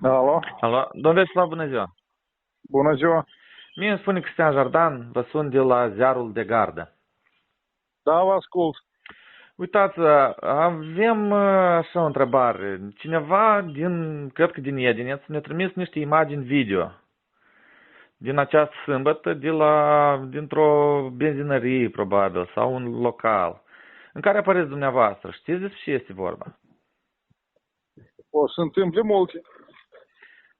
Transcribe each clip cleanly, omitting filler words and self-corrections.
Alo, Alo, domnule Veslav, bună ziua! bună ziua. Mie îmi spune Cristian Jardan, vă sun de la Ziarul de Gardă. Da, vă ascult. Uitați, avem așa o întrebare. Cineva cred că din Edineț, ne-a trimis niște imagini video din această sâmbătă dintr-o benzinărie, probabil, sau un local, în care apăreți dumneavoastră. Știți despre ce este vorba? O să întâmple multe.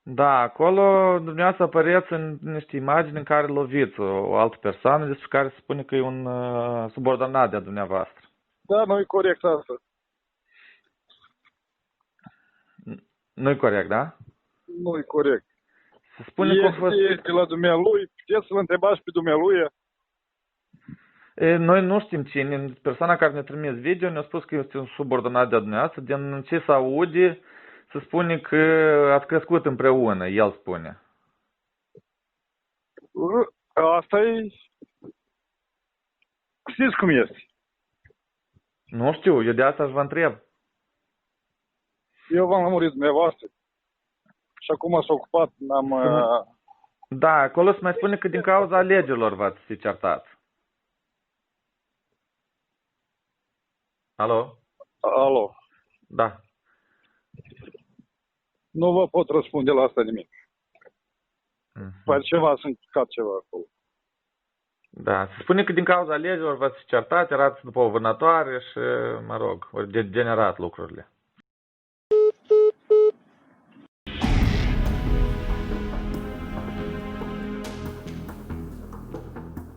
Da, acolo dumneavoastră apăreți în niște imagini în care loviți o altă persoană despre care se spune că e un subordonat de-a dumneavoastră. Da, nu e corect asta. Nu-i corect, da? Nu e corect. Se spune că a fost... Este la dumnealui, puteți să-l întrebați pe dumnealui. Noi nu știm cine. Persoana care ne-a trimis video ne-a spus că este un subordonat de-a dumneavoastră. Din ce se aude, se spune că ați crescut împreună, el spune. Asta e... Știți cum este? Nu știu, eu de asta vă întreb. Eu v-am lămurit dumneavoastră. Și acum s-a ocupat, n-am... Da, acolo se mai spune că din cauza alegerilor v-ați fi certat. Alo? Alo. Da. Nu vă pot răspunde la asta nimic. Păi ceva, sunt cat ceva acolo. Da, se spune că din cauza alegerilor v-ați fi certat, erați după o vânătoare și, mă rog, ori generat lucrurile.